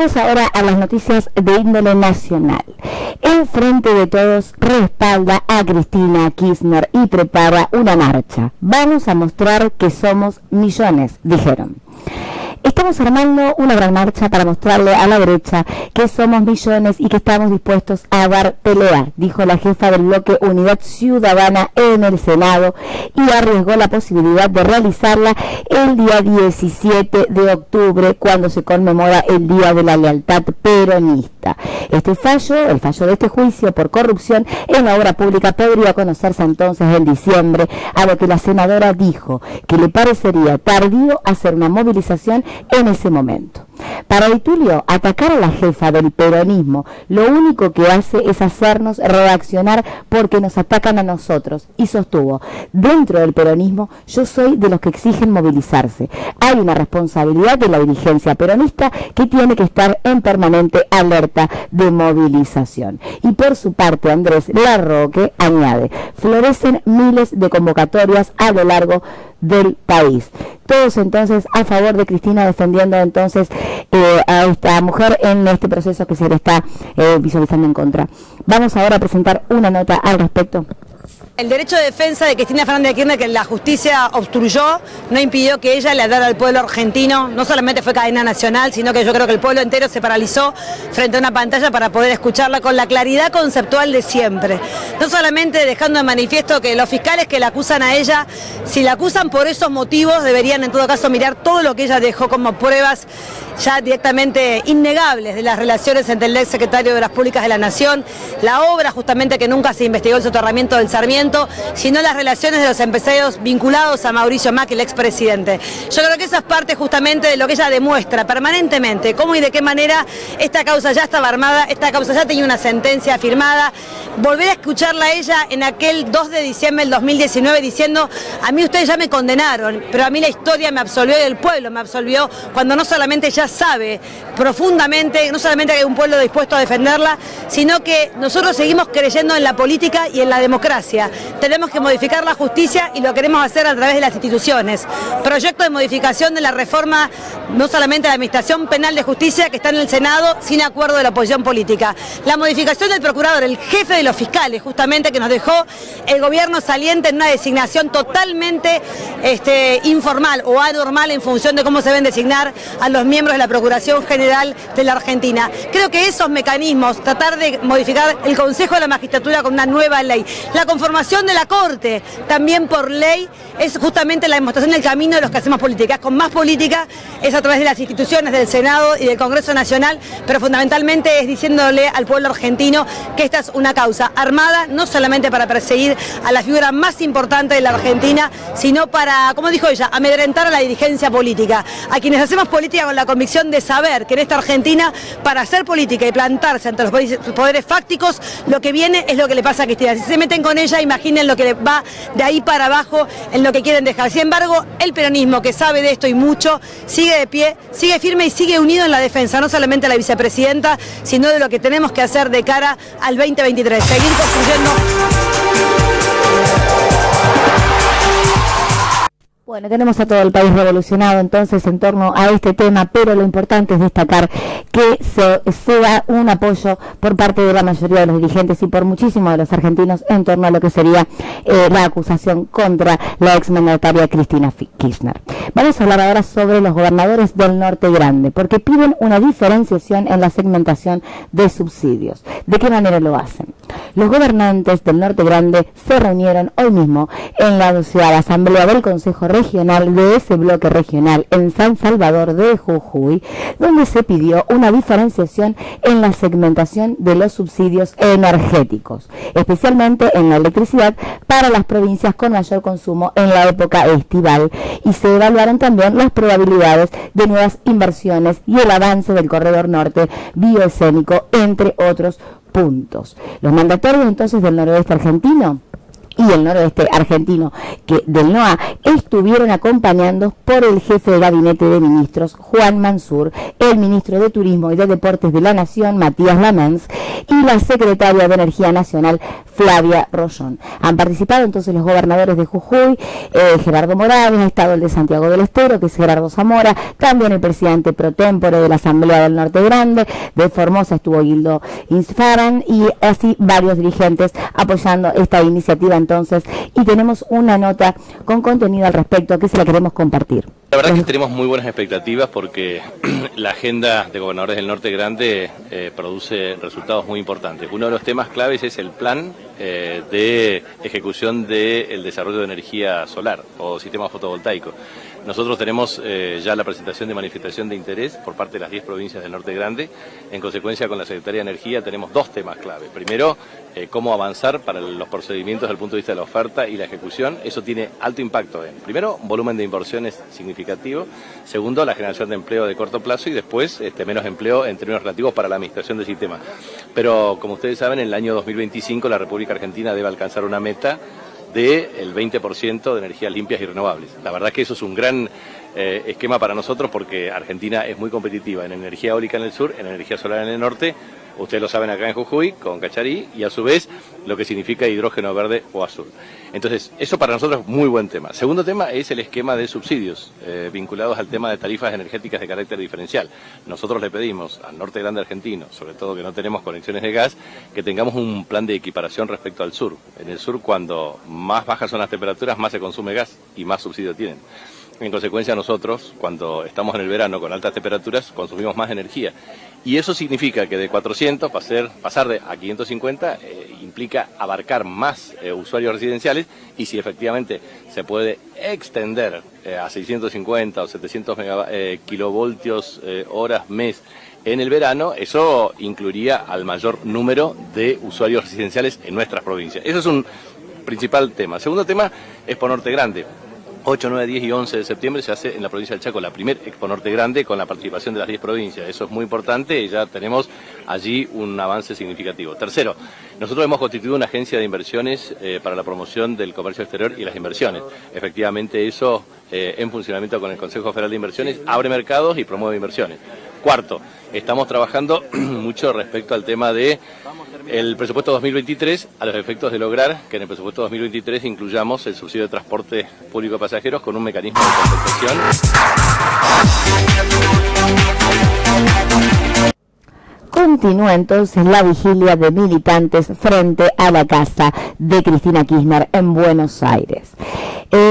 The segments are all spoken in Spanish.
Vamos ahora a las noticias de índole nacional. El Frente de Todos respalda a Cristina Kirchner y prepara una marcha. Vamos a mostrar que somos millones, dijeron. Estamos armando una gran marcha para mostrarle a la derecha que somos millones y que estamos dispuestos a dar pelea, dijo la jefa del bloque Unidad Ciudadana en el Senado, y arriesgó la posibilidad de realizarla el día 17 de octubre, cuando se conmemora el Día de la Lealtad Peronista. Este fallo, el fallo de este juicio por corrupción en la obra pública, podría conocerse entonces en diciembre, a lo que la senadora dijo que le parecería tardío hacer una movilización en ese momento. Para Di Tulio, atacar a la jefa del peronismo lo único que hace es hacernos reaccionar porque nos atacan a nosotros, y sostuvo: dentro del peronismo yo soy de los que exigen movilizarse. Hay una responsabilidad de la dirigencia peronista que tiene que estar en permanente alerta de movilización. Y por su parte, Andrés Larroque añade: florecen miles de convocatorias a lo largo del país. Todos entonces a favor de Cristina, defendiendo entonces a esta mujer en este proceso que se le está visualizando en contra. Vamos ahora a presentar una nota al respecto. El derecho de defensa de Cristina Fernández de Kirchner, que la justicia obstruyó, no impidió que ella le dara al pueblo argentino. No solamente fue cadena nacional, sino que yo creo que el pueblo entero se paralizó frente a una pantalla para poder escucharla con la claridad conceptual de siempre. No solamente dejando de manifiesto que los fiscales que la acusan a ella, si la acusan por esos motivos, deberían en todo caso mirar todo lo que ella dejó como pruebas ya directamente innegables de las relaciones entre el ex secretario de Obras Públicas de la Nación, la obra justamente que nunca se investigó, el soterramiento del Sarmiento, sino las relaciones de los empresarios vinculados a Mauricio Macri, el expresidente. Yo creo que esa es parte justamente de lo que ella demuestra permanentemente, cómo y de qué manera esta causa ya estaba armada, esta causa ya tenía una sentencia firmada. Volver a escucharla a ella en aquel 2 de diciembre del 2019 diciendo: a mí ustedes ya me condenaron, pero a mí la historia me absolvió y el pueblo me absolvió, cuando no solamente ella sabe profundamente, no solamente que hay un pueblo dispuesto a defenderla, sino que nosotros seguimos creyendo en la política y en la democracia. Tenemos que modificar la justicia y lo queremos hacer a través de las instituciones. Proyecto de modificación de la reforma, no solamente de la Administración Penal de Justicia, que está en el Senado sin acuerdo de la oposición política. La modificación del procurador, el jefe de los fiscales, justamente, que nos dejó el gobierno saliente en una designación totalmente informal o anormal en función de cómo se deben designar a los miembros de la Procuración General de la Argentina. Creo que esos mecanismos, tratar de modificar el Consejo de la Magistratura con una nueva ley, la conformación de la Corte también por ley, es justamente la demostración del camino de los que hacemos política. Con más política es a través de las instituciones del Senado y del Congreso Nacional, pero fundamentalmente es diciéndole al pueblo argentino que esta es una causa armada, no solamente para perseguir a la figura más importante de la Argentina, sino para, como dijo ella, amedrentar a la dirigencia política, a quienes hacemos política con la convicción de saber que en esta Argentina, para hacer política y plantarse ante los poderes fácticos, lo que viene es lo que le pasa a Cristina. Si se meten con ella, imaginen lo que va de ahí para abajo en lo que quieren dejar. Sin embargo, el peronismo, que sabe de esto y mucho, sigue de pie, sigue firme y sigue unido en la defensa, no solamente de la vicepresidenta, sino de lo que tenemos que hacer de cara al 2023. Seguir construyendo. Bueno, tenemos a todo el país revolucionado entonces en torno a este tema, pero lo importante es destacar que se da un apoyo por parte de la mayoría de los dirigentes y por muchísimos de los argentinos en torno a lo que sería la acusación contra la exmandataria Cristina Kirchner. Vamos a hablar ahora sobre los gobernadores del Norte Grande, porque piden una diferenciación en la segmentación de subsidios. ¿De qué manera lo hacen? Los gobernantes del Norte Grande se reunieron hoy mismo en la Asamblea del Consejo Regional de ese bloque regional en San Salvador de Jujuy, donde se pidió una diferenciación en la segmentación de los subsidios energéticos, especialmente en la electricidad para las provincias con mayor consumo en la época estival, y se evaluaron también las probabilidades de nuevas inversiones y el avance del corredor norte bioescénico, entre otros puntos. Los mandatarios entonces del noroeste argentino y el noroeste argentino que del NOA estuvieron acompañados por el jefe de gabinete de ministros Juan Mansur, el ministro de Turismo y de Deportes de la Nación Matías Lamens y la secretaria de Energía Nacional Flavia Rollón. Han participado entonces los gobernadores de Jujuy, Gerardo Morales, ha estado el de Santiago del Estero, que es Gerardo Zamora, también el presidente pro tempore de la Asamblea del Norte Grande, de Formosa estuvo Guildo Insfaran y así varios dirigentes apoyando esta iniciativa entonces, y tenemos una nota con contenido al respecto que se la queremos compartir. La verdad es que tenemos muy buenas expectativas porque la agenda de gobernadores del Norte Grande produce resultados muy importantes. Uno de los temas claves es el plan de ejecución del desarrollo de energía solar o sistema fotovoltaico. Nosotros tenemos ya la presentación de manifestación de interés por parte de las 10 provincias del Norte Grande. En consecuencia, con la Secretaría de Energía tenemos dos temas clave. Primero, cómo avanzar para los procedimientos desde el punto de vista de la oferta y la ejecución. Eso tiene alto impacto en, primero, volumen de inversiones significativo. Segundo, la generación de empleo de corto plazo y después menos empleo en términos relativos para la administración del sistema. Pero, como ustedes saben, en el año 2025 la República Argentina debe alcanzar una meta del 20% de energías limpias y renovables. La verdad es que eso es un gran esquema para nosotros porque Argentina es muy competitiva en energía eólica en el sur, en energía solar en el norte. Ustedes lo saben acá en Jujuy, con Cacharí, y a su vez lo que significa hidrógeno verde o azul. Entonces, eso para nosotros es muy buen tema. Segundo tema es el esquema de subsidios vinculados al tema de tarifas energéticas de carácter diferencial. Nosotros le pedimos al Norte Grande argentino, sobre todo que no tenemos conexiones de gas, que tengamos un plan de equiparación respecto al sur. En el sur, cuando más bajas son las temperaturas, más se consume gas y más subsidio tienen. En consecuencia, nosotros, cuando estamos en el verano con altas temperaturas, consumimos más energía. Y eso significa que de 400 pasar a 550 implica abarcar más usuarios residenciales, y si efectivamente se puede extender a 650 o 700 kilovoltios horas mes en el verano, eso incluiría al mayor número de usuarios residenciales en nuestras provincias. Eso es un principal tema. El segundo tema es Expo Norte Grande. 8, 9, 10 y 11 de septiembre se hace en la provincia del Chaco la primer Expo Norte Grande con la participación de las 10 provincias. Eso es muy importante y ya tenemos allí un avance significativo. Tercero, nosotros hemos constituido una agencia de inversiones para la promoción del comercio exterior y las inversiones. Efectivamente eso, en funcionamiento con el Consejo Federal de Inversiones, abre mercados y promueve inversiones. Cuarto, estamos trabajando mucho respecto al tema de el presupuesto 2023, a los efectos de lograr que en el presupuesto 2023 incluyamos el subsidio de transporte público de pasajeros con un mecanismo de compensación. Continúa entonces la vigilia de militantes frente a la casa de Cristina Kirchner en Buenos Aires.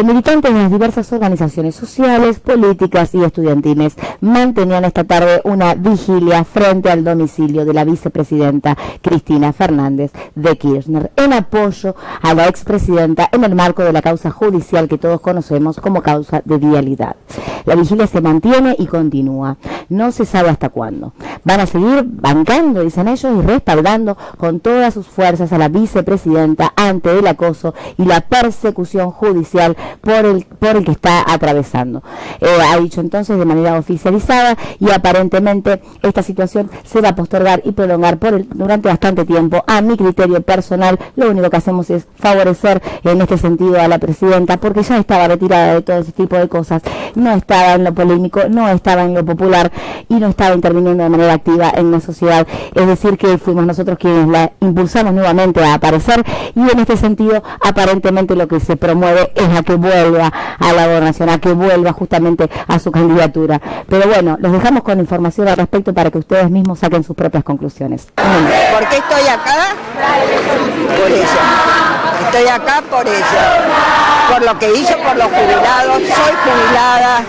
Militantes de las diversas organizaciones sociales, políticas y estudiantiles mantenían esta tarde una vigilia frente al domicilio de la vicepresidenta Cristina Fernández de Kirchner en apoyo a la expresidenta en el marco de la causa judicial que todos conocemos como causa de vialidad. La vigilia se mantiene y continúa. No se sabe hasta cuándo. Van a seguir bancando, dicen ellos, y respaldando con todas sus fuerzas a la vicepresidenta ante el acoso y la persecución judicial por el que está atravesando. Ha dicho entonces de manera oficializada, y aparentemente esta situación se va a postergar y prolongar durante bastante tiempo. A mi criterio personal, lo único que hacemos es favorecer en este sentido a la presidenta, porque ya estaba retirada de todo ese tipo de cosas, no estaba en lo polémico, no estaba en lo popular y no estaba interviniendo de manera activa en la sociedad. Es decir, que fuimos nosotros quienes la impulsamos nuevamente a aparecer, y en este sentido aparentemente lo que se promueve es a que vuelva a la gobernación, a que vuelva justamente a su candidatura. Pero bueno, los dejamos con información al respecto para que ustedes mismos saquen sus propias conclusiones. ¿Por qué estoy acá? Por ella. Estoy acá por ella. Por lo que hizo por los jubilados. Soy jubilada.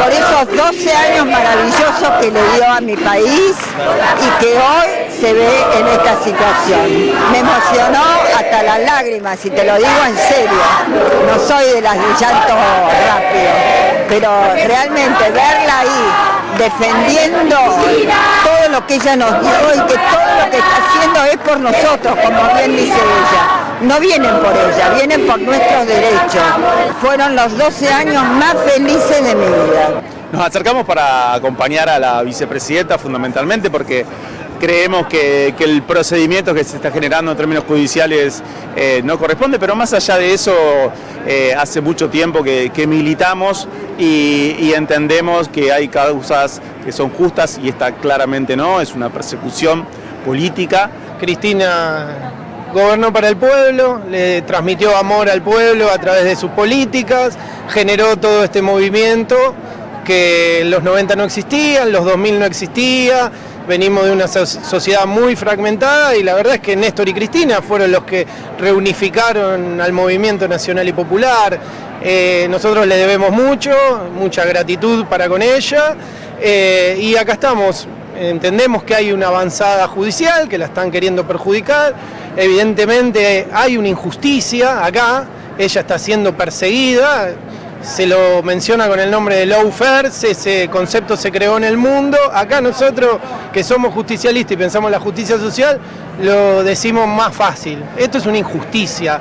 Por esos 12 años maravillosos que le dio a mi país y que hoy se ve en esta situación. Me emocionó hasta las lágrimas, y te lo digo en serio. No soy de las de llanto rápido, pero realmente verla ahí defendiendo todo lo que ella nos dio y que todo lo que está haciendo es por nosotros, como bien dice ella. No vienen por ella, vienen por nuestros derechos. Fueron los 12 años más felices de mi vida. Nos acercamos para acompañar a la vicepresidenta fundamentalmente porque creemos que el procedimiento que se está generando en términos judiciales no corresponde, pero más allá de eso, hace mucho tiempo que militamos y entendemos que hay causas que son justas y esta claramente no, es una persecución política. Cristina gobernó para el pueblo, le transmitió amor al pueblo a través de sus políticas, generó todo este movimiento que en los 90 no existía, en los 2000 no existía, venimos de una sociedad muy fragmentada y la verdad es que Néstor y Cristina fueron los que reunificaron al movimiento nacional y popular. Nosotros le debemos mucho, mucha gratitud para con ella y acá estamos. Entendemos que hay una avanzada judicial, que la están queriendo perjudicar, evidentemente hay una injusticia acá, ella está siendo perseguida, se lo menciona con el nombre de lawfare, ese concepto se creó en el mundo, acá nosotros que somos justicialistas y pensamos en la justicia social, lo decimos más fácil, esto es una injusticia.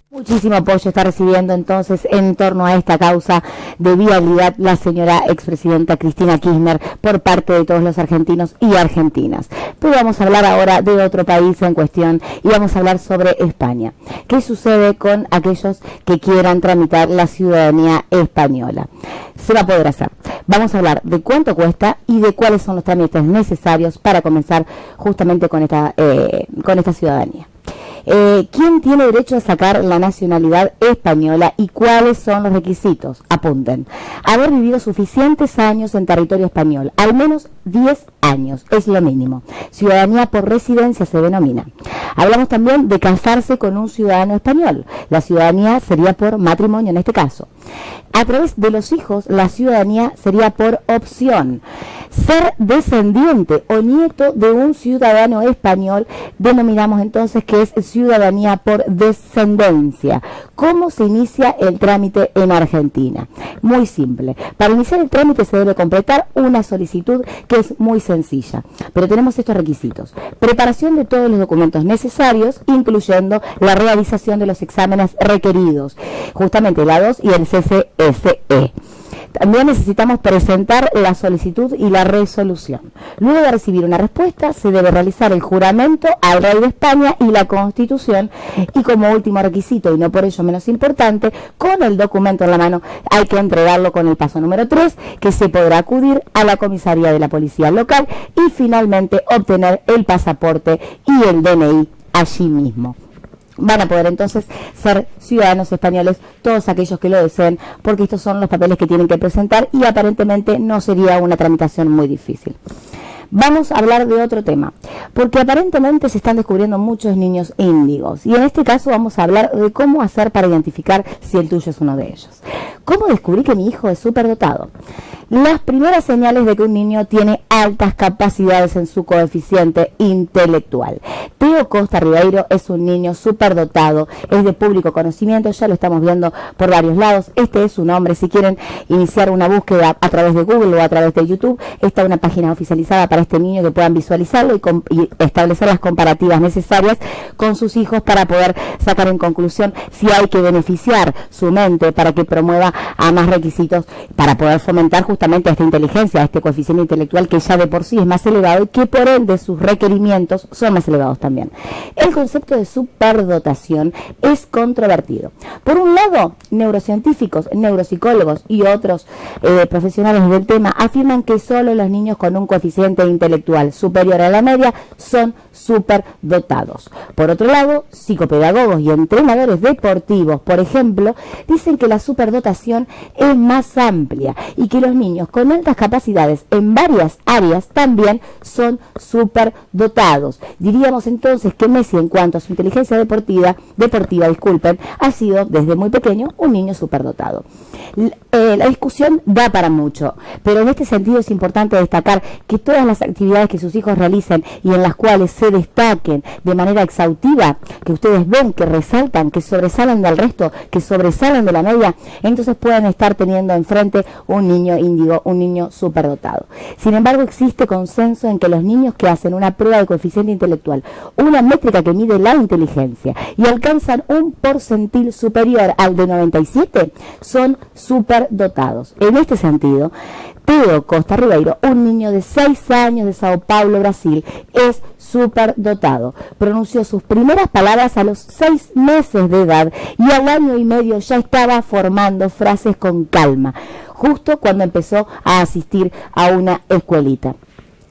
Muchísimo apoyo está recibiendo entonces en torno a esta causa de vialidad la señora expresidenta Cristina Kirchner por parte de todos los argentinos y argentinas. Pero vamos a hablar ahora de otro país en cuestión y vamos a hablar sobre España. ¿Qué sucede con aquellos que quieran tramitar la ciudadanía española? Se va a poder hacer. Vamos a hablar de cuánto cuesta y de cuáles son los trámites necesarios para comenzar justamente con esta ciudadanía. ¿Quién tiene derecho a sacar la nacionalidad española y cuáles son los requisitos? Apunten. Haber vivido suficientes años en territorio español, al menos 10 años, es lo mínimo. Ciudadanía por residencia se denomina. Hablamos también de casarse con un ciudadano español. La ciudadanía sería por matrimonio en este caso. A través de los hijos, la ciudadanía sería por opción. Ser descendiente o nieto de un ciudadano español, denominamos entonces que es ciudadanía por descendencia. ¿Cómo se inicia el trámite en Argentina? Muy simple. Para iniciar el trámite se debe completar una solicitud que es muy sencilla, pero tenemos estos requisitos. Preparación de todos los documentos necesarios, incluyendo la realización de los exámenes requeridos, justamente el A2 y el CCSE. También necesitamos presentar la solicitud y la resolución. Luego de recibir una respuesta, se debe realizar el juramento al Rey de España y la Constitución. Y como último requisito, y no por ello menos importante, con el documento en la mano hay que entregarlo con el paso número 3, que se podrá acudir a la comisaría de la policía local y finalmente obtener el pasaporte y el DNI allí mismo. Van a poder entonces ser ciudadanos españoles todos aquellos que lo deseen, porque estos son los papeles que tienen que presentar y aparentemente no sería una tramitación muy difícil. Vamos a hablar de otro tema, porque aparentemente se están descubriendo muchos niños índigos y en este caso vamos a hablar de cómo hacer para identificar si el tuyo es uno de ellos. ¿Cómo descubrí que mi hijo es superdotado? Las primeras señales de que un niño tiene altas capacidades en su coeficiente intelectual. Teo Costa Ribeiro es un niño superdotado, es de público conocimiento, ya lo estamos viendo por varios lados. Este es su nombre. Si quieren iniciar una búsqueda a través de Google o a través de YouTube, está una página oficializada para este niño que puedan visualizarlo y establecer las comparativas necesarias con sus hijos para poder sacar en conclusión si hay que beneficiar su mente para que promueva a más requisitos para poder fomentar justamente esta inteligencia, este coeficiente intelectual que ya de por sí es más elevado y que por ende sus requerimientos son más elevados también. El concepto de superdotación es controvertido. Por un lado, neurocientíficos, neuropsicólogos y otros profesionales del tema afirman que solo los niños con un coeficiente intelectual superior a la media son superdotados. Por otro lado, psicopedagogos y entrenadores deportivos, por ejemplo, dicen que la superdotación es más amplia y que los niños con altas capacidades en varias áreas también son superdotados. Diríamos entonces que Messi, en cuanto a su inteligencia deportiva, ha sido desde muy pequeño un niño superdotado. La discusión da para mucho, pero en este sentido es importante destacar que todas las actividades que sus hijos realicen y en las cuales se destaquen de manera exhaustiva, que ustedes ven que resaltan, que sobresalen del resto, que sobresalen de la media, entonces pueden estar teniendo enfrente un niño índigo, un niño superdotado. Sin embargo, existe consenso en que los niños que hacen una prueba de coeficiente intelectual, una métrica que mide la inteligencia, y alcanzan un porcentil superior al de 97, son superdotados. En este sentido, Teo Costa Ribeiro, un niño de 6 años de Sao Paulo, Brasil, es superdotado. Pronunció sus primeras palabras a los 6 meses de edad y al año y medio ya estaba formando frases con calma, justo cuando empezó a asistir a una escuelita.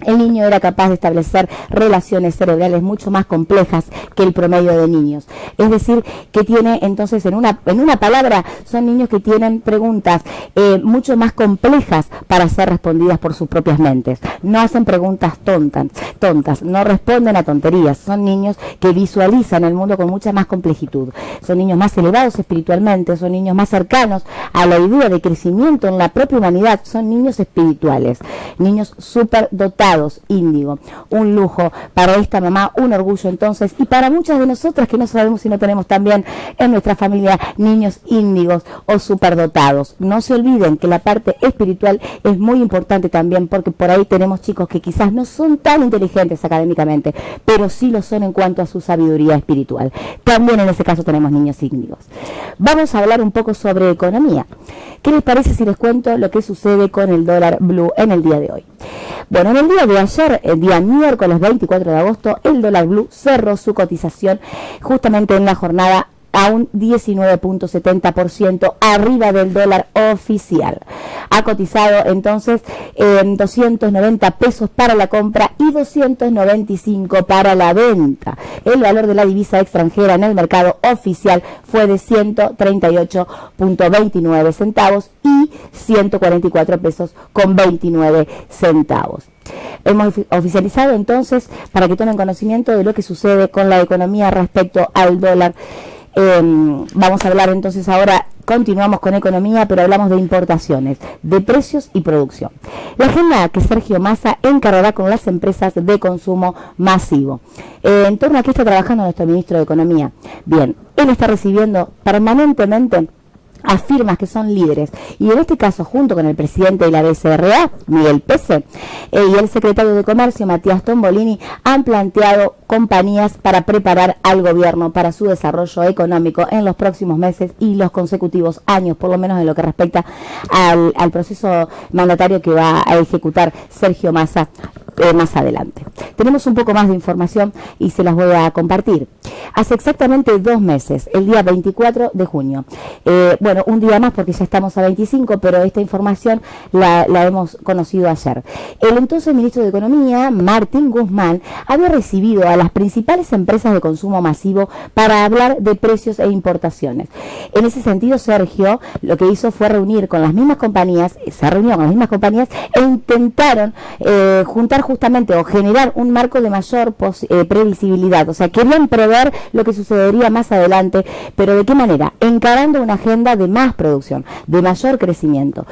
El niño era capaz de establecer relaciones cerebrales mucho más complejas que el promedio de niños. Es decir, que tiene entonces, en una palabra, son niños que tienen preguntas mucho más complejas para ser respondidas por sus propias mentes. No hacen preguntas tontas, no responden a tonterías. Son niños que visualizan el mundo con mucha más complejitud. Son niños más elevados espiritualmente, son niños más cercanos a la idea de crecimiento en la propia humanidad. Son niños espirituales, niños superdotados. Índigo, un lujo para esta mamá, un orgullo entonces, y para muchas de nosotras que no sabemos si no tenemos también en nuestra familia niños índigos o superdotados. No se olviden que la parte espiritual es muy importante también, porque por ahí tenemos chicos que quizás no son tan inteligentes académicamente, pero sí lo son en cuanto a su sabiduría espiritual. También en ese caso tenemos niños índigos. Vamos a hablar un poco sobre economía. ¿Qué les parece si les cuento lo que sucede con el dólar blue en el día de hoy? Bueno, en el día de ayer, el día miércoles 24 de agosto, el dólar blue cerró su cotización justamente en la jornada a un 19.70% arriba del dólar oficial. Ha cotizado entonces 290 pesos para la compra y 295 para la venta. El valor de la divisa extranjera en el mercado oficial fue de 138.29 centavos y 144 pesos con 29 centavos. Hemos oficializado entonces, para que tomen conocimiento de lo que sucede con la economía respecto al dólar. Vamos a hablar entonces ahora, continuamos con economía, pero hablamos de importaciones, de precios y producción. La agenda que Sergio Massa encargará con las empresas de consumo masivo. En torno a qué está trabajando nuestro ministro de Economía. Bien, él está recibiendo permanentemente a firmas que son líderes, y en este caso junto con el presidente de la BCRA, Miguel Pese, y el secretario de Comercio, Matías Tombolini, han planteado compañías para preparar al gobierno para su desarrollo económico en los próximos meses y los consecutivos años, por lo menos en lo que respecta al proceso mandatario que va a ejecutar Sergio Massa más adelante. Tenemos un poco más de información y se las voy a compartir. Hace exactamente 2 meses, el día 24 de junio, bueno, un día más porque ya estamos a 25, pero esta información la hemos conocido ayer. El entonces ministro de Economía, Martín Guzmán, había recibido a las principales empresas de consumo masivo para hablar de precios e importaciones. En ese sentido, Sergio lo que hizo fue reunir con las mismas compañías, e intentaron juntar justamente o generar un marco de mayor previsibilidad. O sea, querían prever lo que sucedería más adelante, pero ¿de qué manera? Encarando una agenda de más producción, de mayor crecimiento.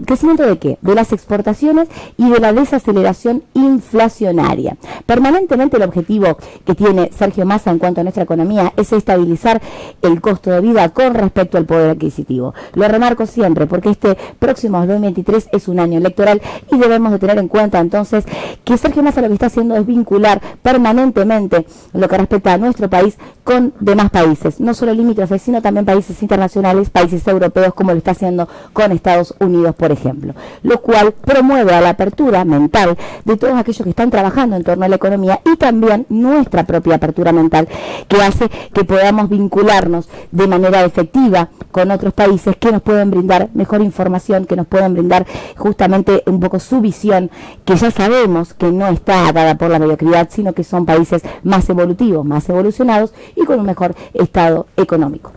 ¿Crecimiento de qué? De las exportaciones y de la desaceleración inflacionaria. Permanentemente el objetivo que tiene Sergio Massa en cuanto a nuestra economía es estabilizar el costo de vida con respecto al poder adquisitivo. Lo remarco siempre porque este próximo 2023 es un año electoral y debemos de tener en cuenta entonces que Sergio Massa lo que está haciendo es vincular permanentemente lo que respecta a nuestro país con demás países, no solo limítrofes, sino también países internacionales, países europeos, como lo está haciendo con Estados Unidos, por ejemplo, lo cual promueve a la apertura mental de todos aquellos que están trabajando en torno a la economía y también nuestra propia apertura mental, que hace que podamos vincularnos de manera efectiva con otros países que nos pueden brindar mejor información, que nos pueden brindar justamente un poco su visión, que ya sabemos que no está dada por la mediocridad, sino que son países más evolutivos, más evolucionados y con un mejor estado económico.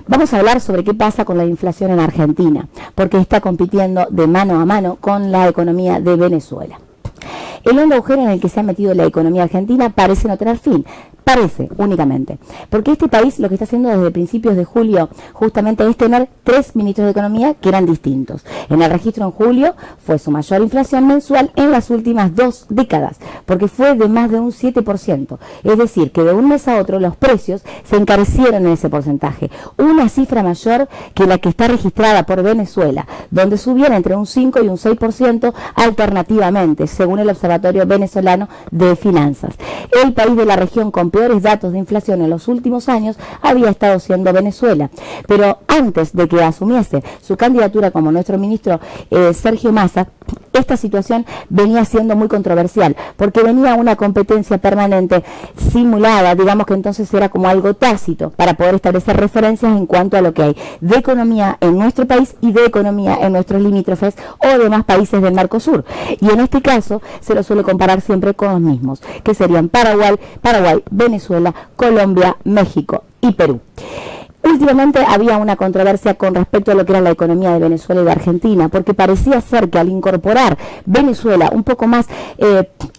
Vamos a hablar sobre qué pasa con la inflación en Argentina, porque está compitiendo de mano a mano con la economía de Venezuela. El hondo agujero en el que se ha metido la economía argentina parece no tener fin. Parece, únicamente. Porque este país lo que está haciendo desde principios de julio justamente es tener 3 ministros de Economía que eran distintos. En el registro en julio fue su mayor inflación mensual en las últimas 2 décadas, porque fue de más de un 7%. Es decir, que de un mes a otro los precios se encarecieron en ese porcentaje. Una cifra mayor que la que está registrada por Venezuela, donde subieron entre un 5 y un 6% alternativamente, según el Observatorio Venezolano de Finanzas. El país de la región con peores datos de inflación en los últimos años había estado siendo Venezuela. Pero antes de que asumiese su candidatura como nuestro ministro Sergio Massa, esta situación venía siendo muy controversial, porque venía una competencia permanente simulada, digamos que entonces era como algo tácito, para poder establecer referencias en cuanto a lo que hay de economía en nuestro país y de economía en nuestros limítrofes o demás países del Mercosur. Y en este caso se lo suele comparar siempre con los mismos, que serían Paraguay, Venezuela, Colombia, México y Perú. Últimamente había una controversia con respecto a lo que era la economía de Venezuela y de Argentina, porque parecía ser que al incorporar Venezuela un poco más,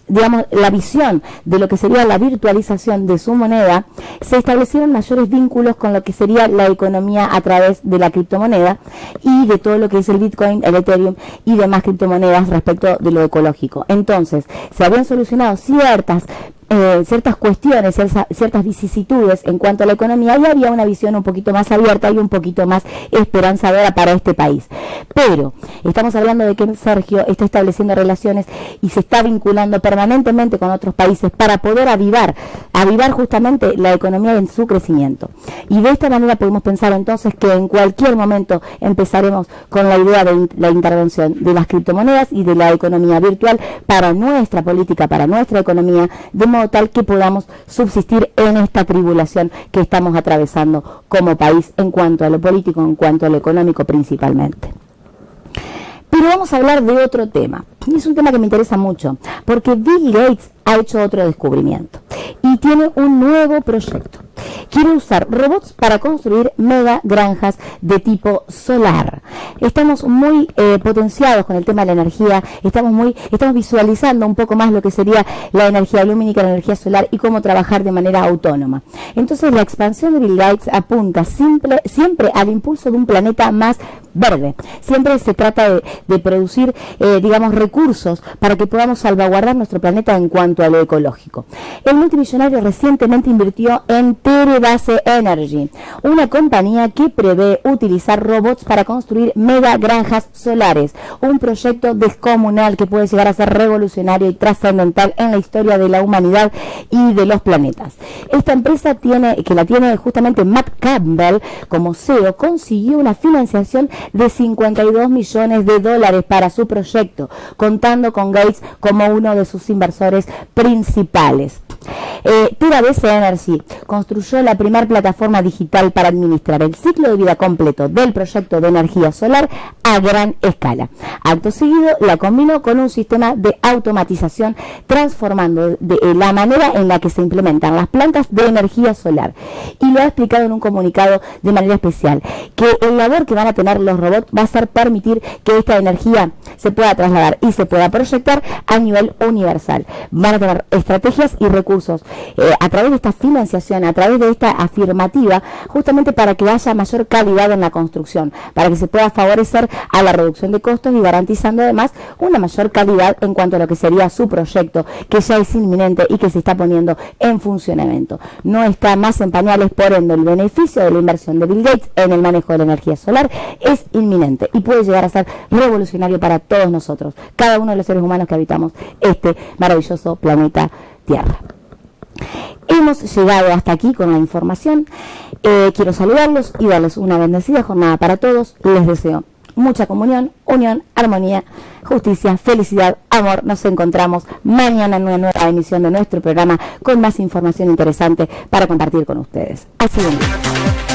digamos, la visión de lo que sería la virtualización de su moneda, se establecieron mayores vínculos con lo que sería la economía a través de la criptomoneda y de todo lo que es el Bitcoin, el Ethereum y demás criptomonedas respecto de lo ecológico. Entonces, se habían solucionado ciertas cuestiones, ciertas vicisitudes en cuanto a la economía, y había una visión un poquito más abierta y un poquito más esperanzadora para este país. Pero estamos hablando de que Sergio está estableciendo relaciones y se está vinculando permanentemente con otros países para poder avivar justamente la economía en su crecimiento. Y de esta manera podemos pensar entonces que en cualquier momento empezaremos con la idea de la intervención de las criptomonedas y de la economía virtual para nuestra política, para nuestra economía, de modo tal que podamos subsistir en esta tribulación que estamos atravesando como país en cuanto a lo político, en cuanto a lo económico principalmente. Pero vamos a hablar de otro tema, y es un tema que me interesa mucho, porque Bill Gates ha hecho otro descubrimiento y tiene un nuevo proyecto. Quiere usar robots para construir mega granjas de tipo solar. Estamos muy potenciados con el tema de la energía, estamos visualizando un poco más lo que sería la energía lumínica, la energía solar y cómo trabajar de manera autónoma. Entonces la expansión de Bill Gates apunta siempre al impulso de un planeta más verde. Siempre se trata de producir, digamos, recursos para que podamos salvaguardar nuestro planeta en cuanto a lo ecológico. El multimillonario recientemente invirtió en Terebase Energy, una compañía que prevé utilizar robots para construir mega granjas solares, un proyecto descomunal que puede llegar a ser revolucionario y trascendental en la historia de la humanidad y de los planetas. Esta empresa que la tiene justamente Matt Campbell como CEO, consiguió una financiación de $52 millones para su proyecto, contando con Gates como uno de sus inversores principales. Terebase Energy construyó la primera plataforma digital para administrar el ciclo de vida completo del proyecto de energía solar a gran escala. Acto seguido, la combinó con un sistema de automatización, transformando la manera en la que se implementan las plantas de energía solar. Y lo ha explicado en un comunicado de manera especial, que el labor que van a tener los robots va a ser permitir que esta energía se pueda trasladar y se pueda proyectar a nivel universal. Van a tener estrategias y recursos a través de esta financiación, a través de esta afirmativa, justamente para que haya mayor calidad en la construcción, para que se pueda favorecer a la reducción de costos y garantizando además una mayor calidad en cuanto a lo que sería su proyecto, que ya es inminente y que se está poniendo en funcionamiento. No está más en pañales, por ende el beneficio de la inversión de Bill Gates en el manejo de la energía solar es inminente y puede llegar a ser revolucionario para todos nosotros, cada uno de los seres humanos que habitamos este maravilloso planeta Tierra. Hemos llegado hasta aquí con la información. Quiero saludarlos y darles una bendecida jornada para todos. Les deseo mucha comunión, unión, armonía, justicia, felicidad, amor. Nos encontramos mañana en una nueva emisión de nuestro programa con más información interesante para compartir con ustedes. Así es.